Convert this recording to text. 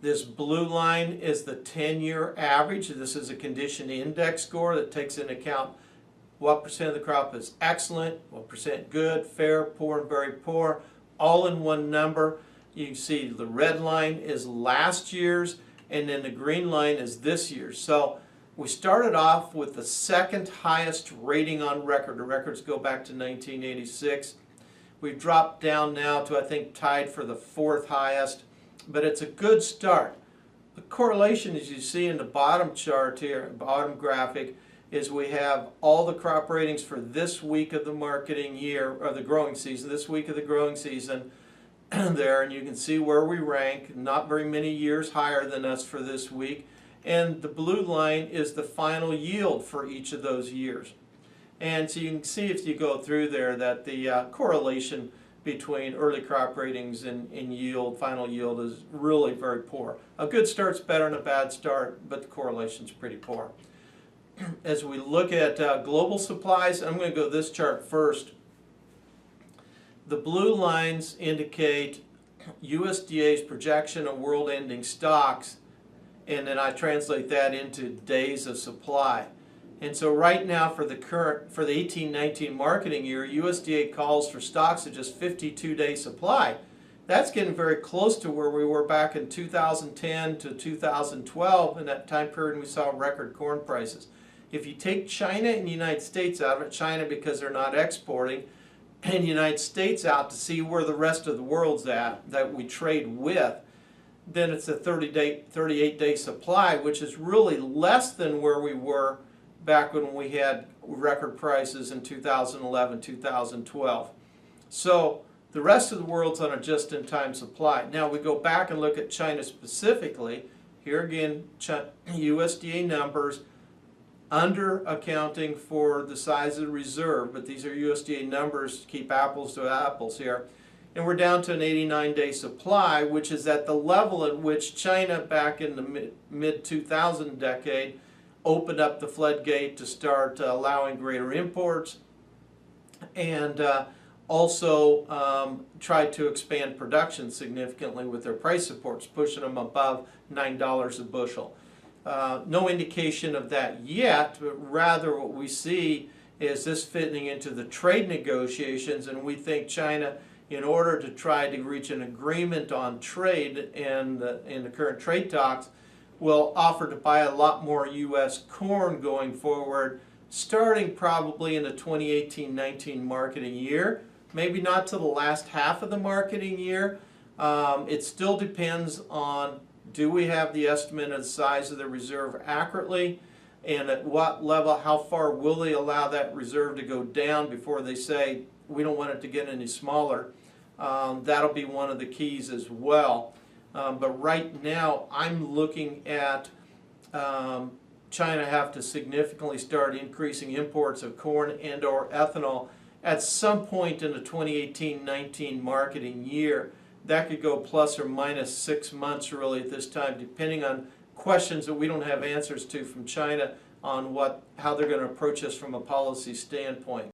This blue line is the 10-year average. This is a condition index score that takes into account what percent of the crop is excellent, what percent good, fair, poor, and very poor, all in one number. You can see the red line is last year's, and then the green line is this year's. So we started off with the second highest rating on record. The records go back to 1986. We've dropped down now to, I think, tied for the fourth highest, but it's a good start. The correlation, as you see in the bottom chart here, bottom graphic, is we have all the crop ratings for this week of the marketing year, or the growing season, this week of the growing season there, and you can see where we rank, not very many years higher than us for this week. And the blue line is the final yield for each of those years. And so you can see if you go through there that the correlation between early crop ratings and yield, final yield, is really very poor. A good start's better than a bad start, but the correlation's pretty poor. As we look at global supplies, I'm going to go this chart first. The blue lines indicate USDA's projection of world ending stocks, and then I translate that into days of supply. And so right now for the 18-19 marketing year, USDA calls for stocks of just 52-day supply. That's getting very close to where we were back in 2010 to 2012, in that time period when we saw record corn prices. If you take China and the United States out of it, China because they're not exporting, and the United States out to see where the rest of the world's at that we trade with, then it's a 38-day supply, which is really less than where we were back when we had record prices in 2011, 2012. So the rest of the world's on a just-in-time supply. Now we go back and look at China specifically. Here again, USDA numbers, under accounting for the size of the reserve, but these are USDA numbers to keep apples to apples here. And we're down to an 89-day supply, which is at the level at which China back in the mid-2000 decade opened up the floodgate to start allowing greater imports, and also tried to expand production significantly with their price supports, pushing them above $9 a bushel. No indication of that yet, but rather what we see is this fitting into the trade negotiations, and we think China, in order to try to reach an agreement on trade in the current trade talks, will offer to buy a lot more U.S. corn going forward, starting probably in the 2018-19 marketing year. Maybe not to the last half of the marketing year. It still depends on, do we have the estimate of the size of the reserve accurately, and at what level, how far will they allow that reserve to go down before they say we don't want it to get any smaller. That'll be one of the keys as well. But right now I'm looking at China have to significantly start increasing imports of corn and or ethanol at some point in the 2018-19 marketing year. That could go plus or minus 6 months really at this time, depending on questions that we don't have answers to from China on how they're going to approach us from a policy standpoint.